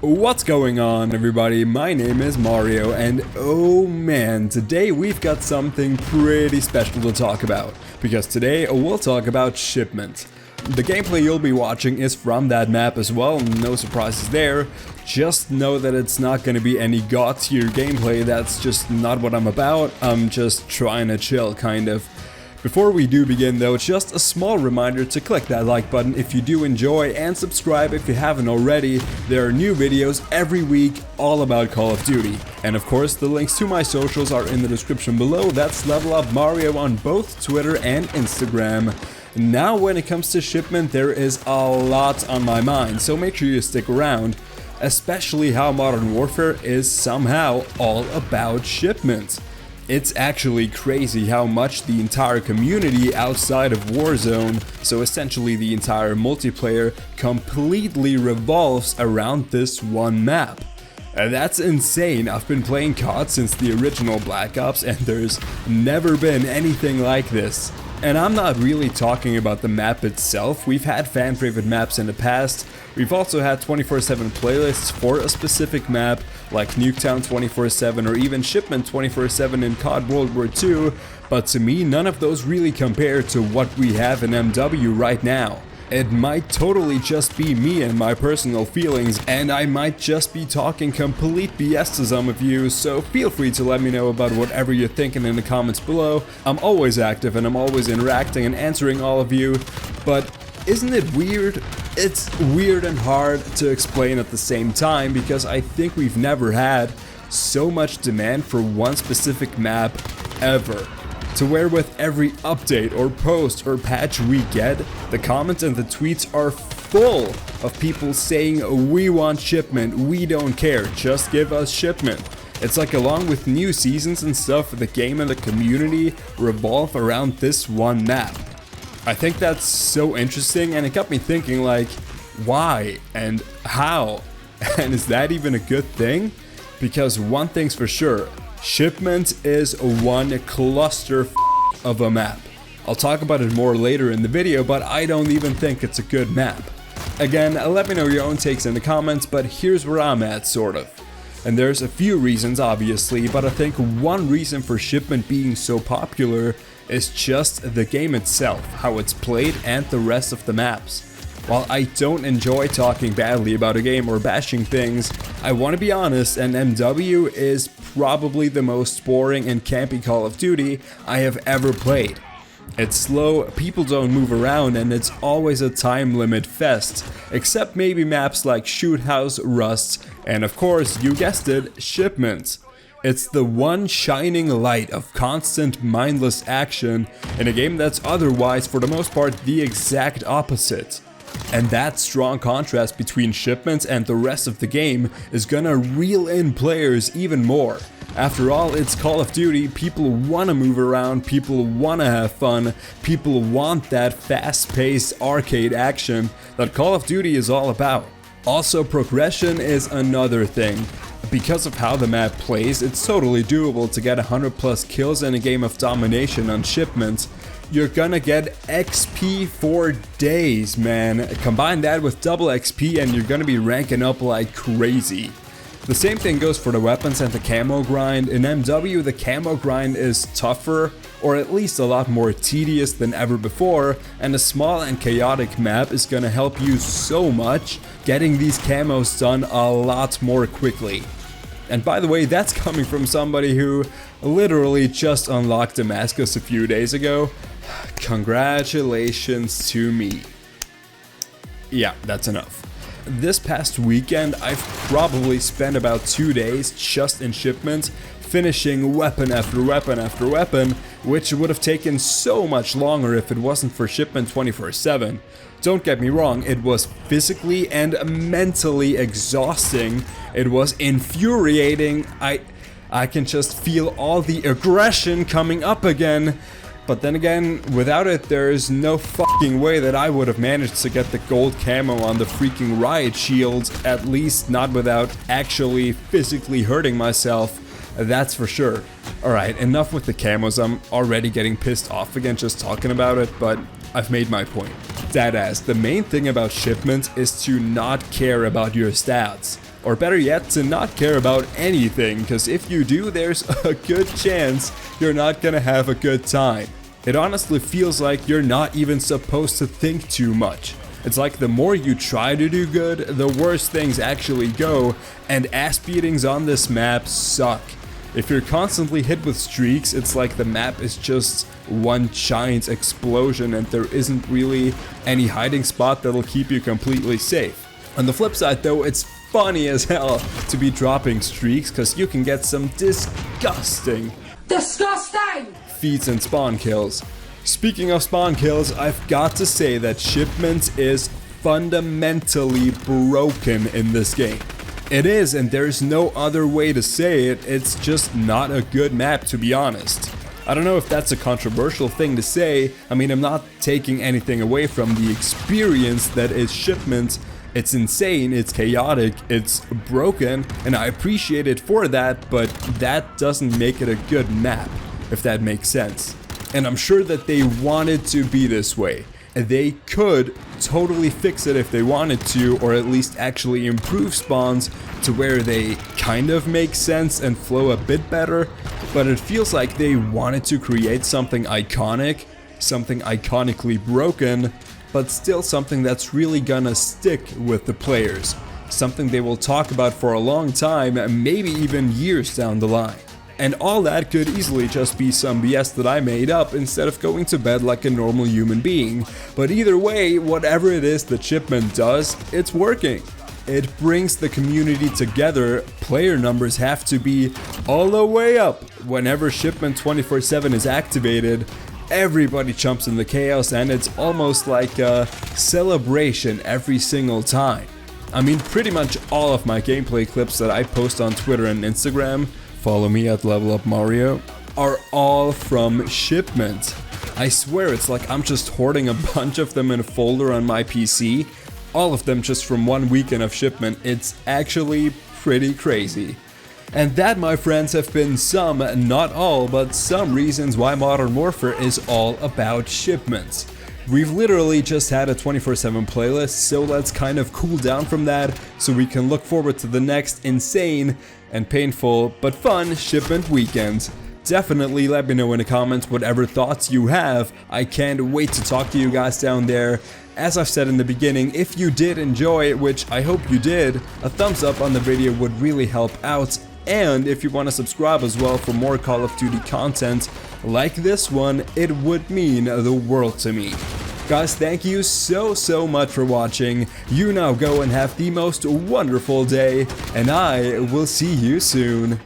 What's going on, everybody? My name is Mario, and oh man, today we've got something pretty special to talk about, because today we'll talk about Shipment. The gameplay you'll be watching is from that map as well, no surprises there. Just know that it's not gonna be any god tier gameplay, that's just not what I'm about. I'm just trying to chill, kind of. Before we do begin though, just a small reminder to click that like button if you do enjoy, and subscribe if you haven't already. There are new videos every week all about Call of Duty. And of course the links to my socials are in the description below. That's Level Up Mario on both Twitter and Instagram. Now when it comes to Shipment, there is a lot on my mind, so make sure you stick around. Especially how Modern Warfare is somehow all about Shipment. It's actually crazy how much the entire community outside of Warzone, so essentially the entire multiplayer, completely revolves around this one map. And that's insane. I've been playing COD since the original Black Ops and there's never been anything like this. And I'm not really talking about the map itself. We've had fan favorite maps in the past. We've also had 24/7 playlists for a specific map, like Nuketown 24/7 or even Shipment 24/7 in COD World War II, but to me none of those really compare to what we have in MW right now. It might totally just be me and my personal feelings, and I might just be talking complete BS to some of you, so feel free to let me know about whatever you're thinking in the comments below. I'm always active and I'm always interacting and answering all of you, but isn't it weird? It's weird and hard to explain at the same time, because I think we've never had so much demand for one specific map ever. To where with every update or post or patch we get, the comments and the tweets are full of people saying, we want Shipment, we don't care, just give us Shipment. It's like along with new seasons and stuff, the game and the community revolve around this one map. I think that's so interesting, and it got me thinking, like, why and how? And is that even a good thing? Because one thing's for sure, Shipment is one cluster of a map. I'll talk about it more later in the video, but I don't even think it's a good map. Again, let me know your own takes in the comments, but here's where I'm at, sort of. And there's a few reasons, obviously, but I think one reason for Shipment being so popular is just the game itself, how it's played, and the rest of the maps. While I don't enjoy talking badly about a game or bashing things, I want to be honest, and MW is probably the most boring and campy Call of Duty I have ever played. It's slow, people don't move around, and it's always a time limit fest, except maybe maps like Shoot House, Rust, and of course, you guessed it, Shipment. It's the one shining light of constant mindless action in a game that's otherwise, for the most part, the exact opposite. And that strong contrast between Shipment and the rest of the game is gonna reel in players even more. After all, it's Call of Duty, people wanna move around, people wanna have fun, people want that fast-paced arcade action that Call of Duty is all about. Also, progression is another thing. Because of how the map plays, it's totally doable to get 100 plus kills in a game of domination on Shipment. You're gonna get XP for days, man. Combine that with double XP and you're gonna be ranking up like crazy. The same thing goes for the weapons and the camo grind. In MW, the camo grind is tougher, or at least a lot more tedious than ever before, and a small and chaotic map is gonna help you so much, getting these camos done a lot more quickly. And by the way, that's coming from somebody who literally just unlocked Damascus a few days ago. Congratulations to me. Yeah, that's enough. This past weekend, I've probably spent about 2 days just in Shipment, finishing weapon after weapon after weapon, which would have taken so much longer if it wasn't for Shipment 24/7. Don't get me wrong, it was physically and mentally exhausting. It was infuriating. I can just feel all the aggression coming up again. But then again, without it, there's no fucking way that I would have managed to get the gold camo on the freaking riot shield, at least not without actually physically hurting myself, that's for sure. Alright, enough with the camos, I'm already getting pissed off again just talking about it, but I've made my point. Deadass, the main thing about Shipment is to not care about your stats. Or better yet, to not care about anything, because if you do, there's a good chance you're not gonna have a good time. It honestly feels like you're not even supposed to think too much. It's like the more you try to do good, the worse things actually go, and ass beatings on this map suck. If you're constantly hit with streaks, it's like the map is just one giant explosion and there isn't really any hiding spot that'll keep you completely safe. On the flip side though, it's funny as hell to be dropping streaks, because you can get some disgusting feats and spawn kills. Speaking of spawn kills, I've got to say that Shipment is fundamentally broken in this game. It is, and there's no other way to say it. It's just not a good map, to be honest. I don't know if that's a controversial thing to say. I mean, I'm not taking anything away from the experience that is Shipment. It's insane, it's chaotic, it's broken, and I appreciate it for that, but that doesn't make it a good map, if that makes sense. And I'm sure that they wanted to be this way. And they could totally fix it if they wanted to, or at least actually improve spawns to where they kind of make sense and flow a bit better. But it feels like they wanted to create something iconic, something iconically broken, but still something that's really gonna stick with the players. Something they will talk about for a long time, maybe even years down the line. And all that could easily just be some BS that I made up instead of going to bed like a normal human being. But either way, whatever it is that Shipment does, it's working. It brings the community together. Player numbers have to be all the way up. Whenever Shipment 24/7 is activated, everybody jumps in the chaos and it's almost like a celebration every single time. I mean, pretty much all of my gameplay clips that I post on Twitter and Instagram, follow me at Level Up Mario, are all from Shipment. I swear it's like I'm just hoarding a bunch of them in a folder on my PC. All of them just from one weekend of Shipment. It's actually pretty crazy. And that, my friends, have been some, not all, but some reasons why Modern Warfare is all about Shipments. We've literally just had a 24/7 playlist, so let's kind of cool down from that so we can look forward to the next insane and painful but fun Shipment weekend. Definitely let me know in the comments whatever thoughts you have. I can't wait to talk to you guys down there. As I've said in the beginning, if you did enjoy, which I hope you did, a thumbs up on the video would really help out. And if you want to subscribe as well for more Call of Duty content like this one, it would mean the world to me. Guys, thank you so much for watching. You now go and have the most wonderful day, and I will see you soon.